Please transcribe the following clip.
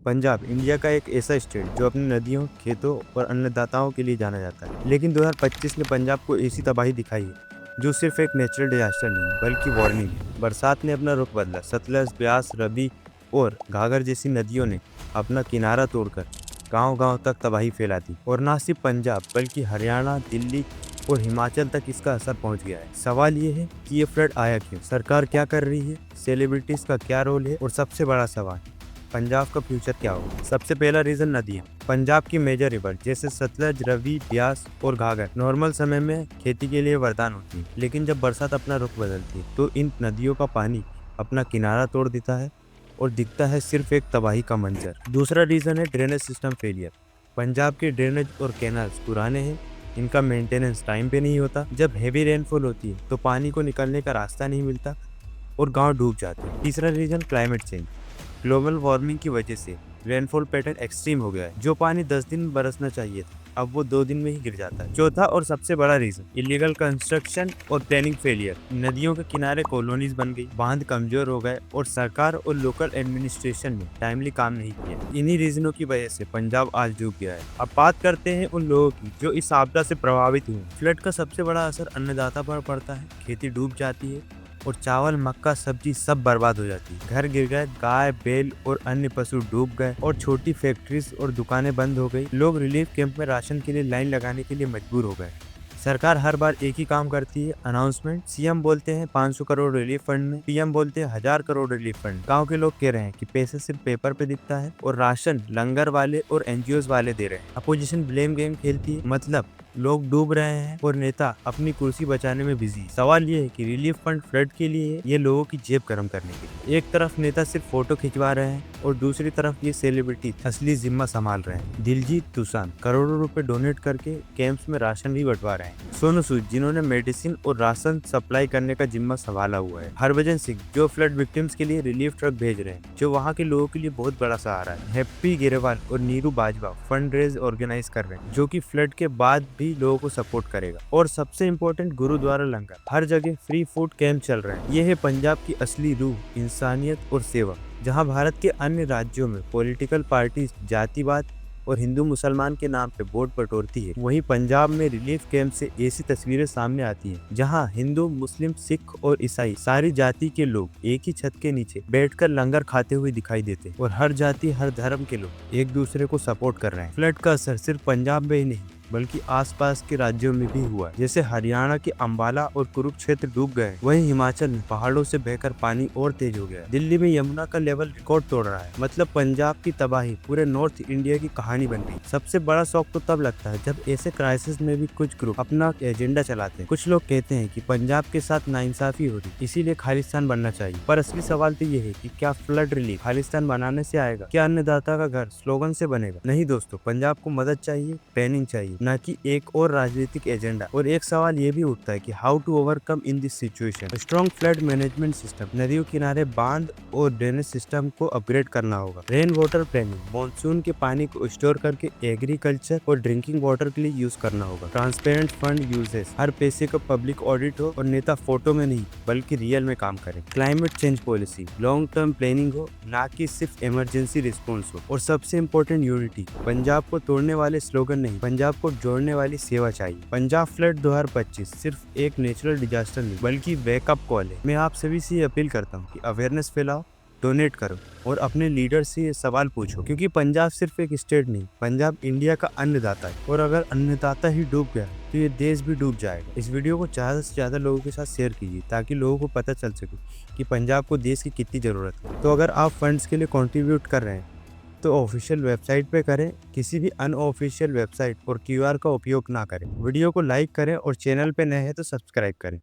Punjab India का एक ऐसा स्टेट जो अपनी नदियों, खेतों और अन्नदाताओं के लिए जाना जाता है। लेकिन 2025 ने पंजाब को ऐसी तबाही दिखाई है जो सिर्फ एक नेचुरल डिजास्टर नहीं बल्कि वार्निंग है। बरसात ने अपना रुख बदला। सतलज, ब्यास, रवि और घाघर जैसी नदियों ने अपना किनारा तोड़कर गांव-गांव तक तबाही फैला दी। और ना सिर्फ पंजाब बल्कि हरियाणा, दिल्ली और हिमाचल तक इसका असर पहुंच गया है। सवाल ये है कि ये फ्लड आया क्यों, सरकार क्या कर रही है, सेलिब्रिटीज का क्या रोल है और सबसे बड़ा सवाल, पंजाब का फ्यूचर क्या होगा। सबसे पहला रीजन नदियाँ। पंजाब की मेजर रिवर जैसे सतलज, रवि, ब्यास और घाघर नॉर्मल समय में खेती के लिए वरदान होती है, लेकिन जब बरसात अपना रुख बदलती है तो इन नदियों का पानी अपना किनारा तोड़ देता है और दिखता है सिर्फ एक तबाही का मंजर। दूसरा रीजन है ड्रेनेज सिस्टम फेलियर। पंजाब के ड्रेनेज और कैनाल्स पुराने हैं, इनका मेंटेनेंस टाइम पे नहीं होता। जब हेवी रेनफॉल होती है तो पानी को निकलने का रास्ता नहीं मिलता और गांव डूब जाते हैं। तीसरा reason climate change. Global warming की वजह से रेनफॉल पैटर्न एक्सट्रीम हो गया है। जो पानी 10 दिन बरसना चाहिए था अब वो 2 दिन में ही गिर जाता है। चौथा और सबसे बड़ा रीजन इलीगल कंस्ट्रक्शन और प्लानिंग फेलियर। नदियों के किनारे कॉलोनीज बन गई, बांध कमजोर हो गए और सरकार और लोकल एडमिनिस्ट्रेशन ने टाइमली काम नहीं किया। इन्हीं रीजनों की वजह से पंजाब आज डूब गया है। अब बात करते हैं उन लोगों की जो इस आपदा से प्रभावित हुए। फ्लड का सबसे बड़ा असर अन्नदाता पर पड़ता है। खेती डूब जाती है और चावल, मक्का, सब्जी सब बर्बाद हो जाती है। घर गिर गए, गाय, बैल और अन्य पशु डूब गए और छोटी फैक्ट्रीज और दुकानें बंद हो गई। लोग रिलीफ कैंप में राशन के लिए लाइन लगाने के लिए मजबूर हो गए। सरकार हर बार एक ही काम करती है, अनाउंसमेंट। सीएम बोलते हैं 500 करोड़ रिलीफ फंड में, पीएम बोलते हैं 1000 करोड़ रिलीफ फंड। गांव के लोग कह रहे हैं कि पैसे सिर्फ पेपर पे दिखता है और राशन लंगर वाले और एनजीओ वाले दे रहे हैं। अपोजिशन ब्लेम गेम खेलती है, मतलब लोग डूब रहे हैं और नेता अपनी कुर्सी बचाने में बिजी। सवाल ये है कि रिलीफ फंड फ्लड के लिए है, ये लोगों की जेब गर्म करने के लिए। एक तरफ नेता सिर्फ फोटो खिंचवा रहे हैं और दूसरी तरफ ये सेलिब्रिटी असली जिम्मा संभाल रहे हैं। दिलजीत दोसांझ करोड़ों रुपए डोनेट करके कैंप्स में राशन भी बंटवा रहे हैं। सोनू सूद जिन्होंने मेडिसिन और राशन सप्लाई करने का जिम्मा संभाला हुआ है। हरभजन सिंह जो फ्लड विक्टिम्स के लिए रिलीफ ट्रक भेज रहे हैं, जो वहाँ के लोगों के लिए बहुत बड़ा सहारा है। हैप्पी गेरेवाल और Neeru Bajwa fund raise organize कर रहे हैं, जो कि फ्लड के बाद भी लोगों को सपोर्ट करेगा। और सबसे इम्पोर्टेंट, गुरुद्वारा लंगर, हर जगह फ्री फूड कैंप चल रहे हैं। ये है पंजाब की असली रूह, इंसानियत और सेवा। जहाँ भारत के अन्य राज्यों में पॉलिटिकल पार्टीज जातिवाद और हिंदू मुसलमान के नाम पे वोट बटोरती है, वहीं पंजाब में रिलीफ कैंप से ऐसी तस्वीरें सामने आती हैं जहां हिंदू, मुस्लिम, सिख और ईसाई सारी जाति के लोग एक ही छत के नीचे बैठकर लंगर खाते हुए दिखाई देते हैं और हर जाति, हर धर्म के लोग एक दूसरे को सपोर्ट कर रहे हैं। फ्लड का असर सिर्फ पंजाब में ही नहीं बल्कि आसपास के राज्यों में भी हुआ। जैसे हरियाणा के अंबाला और कुरुक्षेत्र डूब गए, वहीं हिमाचल में पहाड़ों से बहकर पानी और तेज हो गया। दिल्ली में यमुना का लेवल रिकॉर्ड तोड़ रहा है। मतलब पंजाब की तबाही पूरे नॉर्थ इंडिया की कहानी बन गई। सबसे बड़ा शौक तो तब लगता है जब ऐसे क्राइसिस में भी कुछ ग्रुप अपना एजेंडा चलाते हैं। कुछ लोग कहते हैं कि पंजाब के साथ नाइंसाफी हो रही, इसीलिए खालिस्तान बनना चाहिए। पर असली सवाल तो ये है कि क्या फ्लड रिलीफ खालिस्तान बनाने से आएगा? क्या अन्नदाता का घर स्लोगन से बनेगा? नहीं दोस्तों, पंजाब को मदद चाहिए, प्लानिंग चाहिए, न कि एक और राजनीतिक एजेंडा। और एक सवाल ये भी उठता है कि how to overcome in this situation. Strong flood management system, नदियों किनारे बांध और ड्रेनेज सिस्टम को अपग्रेड करना होगा। रेन वाटर प्लानिंग, मानसून के पानी को स्टोर करके एग्रीकल्चर और ड्रिंकिंग वाटर के लिए यूज करना होगा। ट्रांसपेरेंट फंड यूजेस, हर पैसे का पब्लिक ऑडिट हो और नेता फोटो में नहीं बल्कि रियल में काम करे। Climate change policy, long term planning हो, ना कि सिर्फ इमरजेंसी रिस्पॉन्स हो। और सबसे इम्पोर्टेंट, यूनिटी। पंजाब को तोड़ने वाले स्लोगन नहीं, पंजाब को जोड़ने वाली सेवा चाहिए। पंजाब फ्लड 2025 सिर्फ एक नेचुरल डिजास्टर नहीं बल्कि बैकअप कॉल है। मैं आप सभी से अपील करता हूँ कि अवेयरनेस फैलाओ, डोनेट करो और अपने लीडर से ये सवाल पूछो, क्योंकि पंजाब सिर्फ एक स्टेट नहीं, पंजाब इंडिया का अन्नदाता है। और अगर अन्नदाता ही डूब गया तो ये देश भी डूब जाएगा। इस वीडियो को ज़्यादा से ज़्यादा लोगों के साथ शेयर कीजिए ताकि लोगों को पता चल सके कि पंजाब को देश की कितनी ज़रूरत है। तो अगर आप फंड्स के लिए कॉन्ट्रीब्यूट कर रहे हैं तो ऑफिशियल वेबसाइट पे करें, किसी भी अनऑफिशियल वेबसाइट और क्यूआर का उपयोग ना करें। वीडियो को लाइक करें और चैनल पे नए हैं तो सब्सक्राइब करें।